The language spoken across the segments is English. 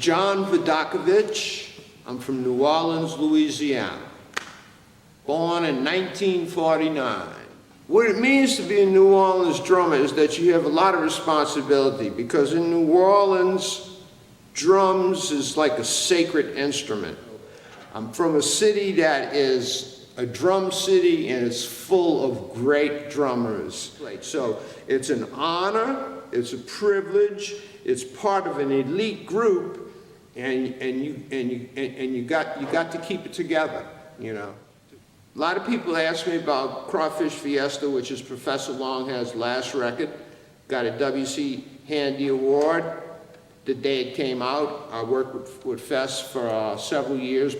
20Vidacovich. I'm from New Orleans, Louisiana. Born in 1949. What it means to be a New Orleans drummer is that you have a lot of responsibility, because in New Orleans, drums is like a sacred instrument. I'm from a city that is a drum city, and it's full of great drummers. So it's an honor, it's a privilege, it's part of an elite group, and you got to keep it together, you know. A lot of people ask me about Crawfish Fiesta, which is Professor Longhaird's last record. Got a W.C. Handy Award the day it came out. I worked with Fess for several years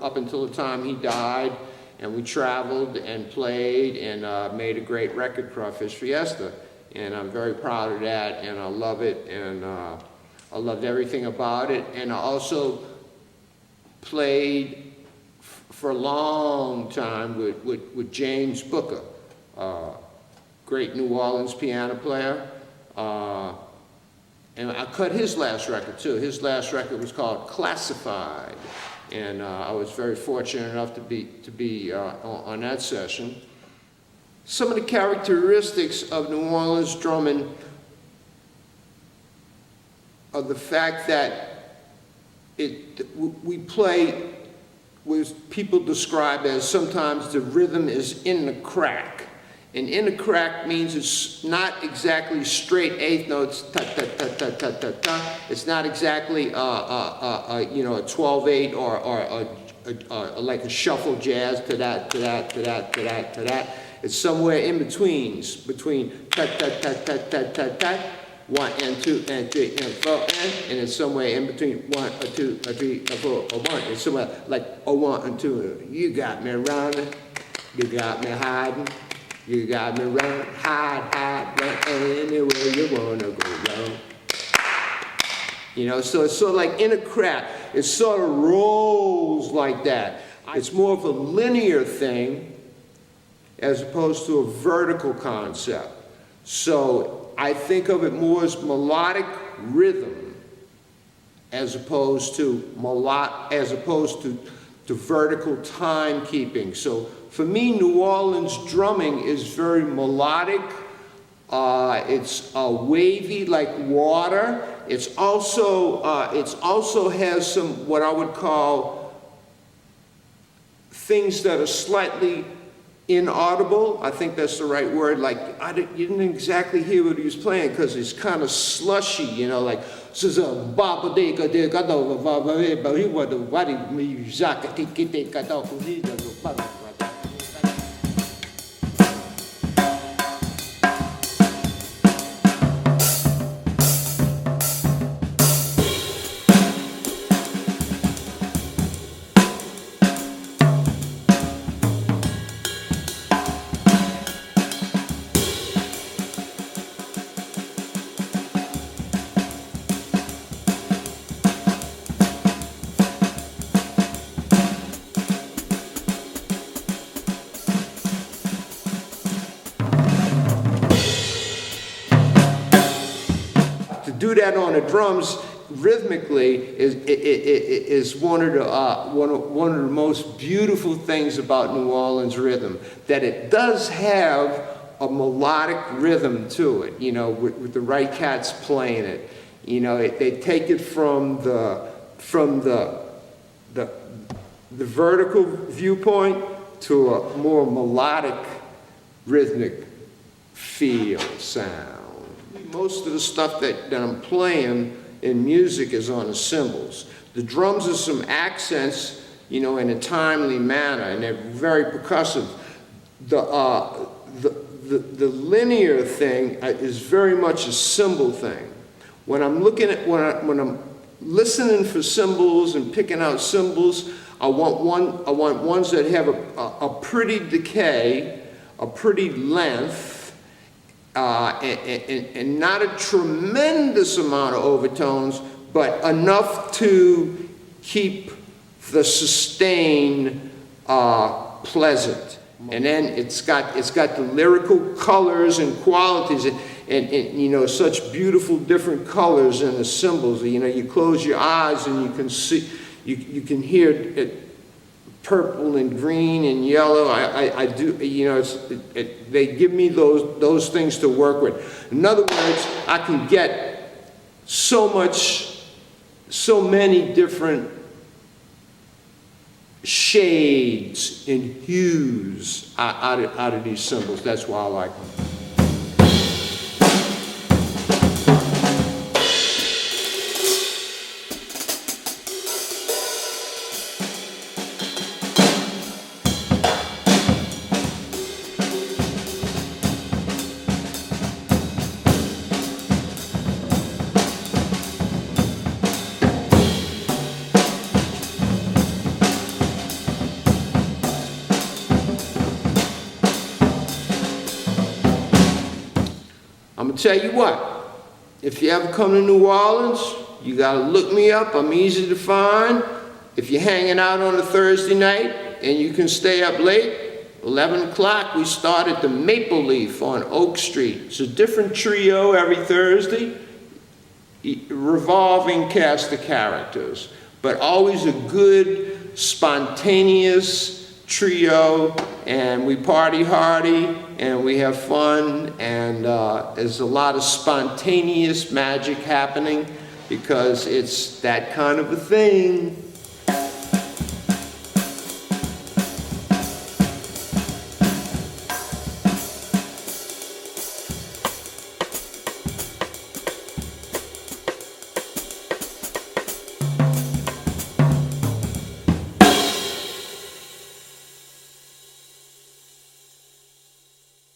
up until the time he died, and we traveled and played and made a great record, Crawfish Fiesta. And I'm very proud of that, and I love it, and I loved everything about it. And I also played for a long time with James Booker, great New Orleans piano player. And I cut his last record too. His last record was called Classified. And I was very fortunate enough to be on that session. Some of the characteristics of New Orleans drumming are the fact that we play what people describe as sometimes the rhythm is in the crack. And in the crack means it's not exactly straight eighth notes, ta ta ta ta ta ta ta. It's not exactly you know, a 12/8 or like a shuffle jazz to that to that to that to that to that. It's somewhere in between ta ta ta ta ta ta ta. 1 and 2 and 3 and 4 and it's somewhere in between 1 or 2 or 3 or 4 or 1. It's somewhere like 1 and 2. You got me running, you got me hiding, you got me running, hide, run anywhere you wanna go, yo. You know, so it's sort of like in a crack. It sort of rolls like that. It's more of a linear thing as opposed to a vertical concept. So I think of it more as melodic rhythm as opposed to vertical timekeeping. So for me, New Orleans drumming is very melodic. It's wavy like water. It's also has some what I would call things that are slightly inaudible. I think that's the right word. Like you didn't exactly hear what he was playing because it's kind of slushy, you know, like do that on the drums rhythmically is one of the most beautiful things about New Orleans rhythm, that it does have a melodic rhythm to it, you know, with the right cats playing it. You know, they take it from the vertical viewpoint to a more melodic rhythmic feel, sound. Most of the stuff that I'm playing in music is on the cymbals. The drums are some accents, you know, in a timely manner, and they're very percussive. The linear thing is very much a cymbal thing. When I'm when I'm listening for cymbals and picking out cymbals, I want ones that have a pretty decay, a pretty length, and not a tremendous amount of overtones, but enough to keep the sustain pleasant. And then it's got the lyrical colors and qualities. and you know, such beautiful different colors in the cymbals. You know, you close your eyes and you can see, you can hear it, purple and green and yellow. I do, you know, they give me those things to work with. In other words, I can get so many different shades and hues out of these cymbals. That's why I like them. I'm gonna tell you what, if you ever come to New Orleans, you gotta look me up. I'm easy to find. If you're hanging out on a Thursday night and you can stay up late, 11 o'clock, we start at the Maple Leaf on Oak Street. It's a different trio every Thursday, revolving cast of characters, but always a good, spontaneous trio, and we party hardy and we have fun, and there's a lot of spontaneous magic happening because it's that kind of a thing.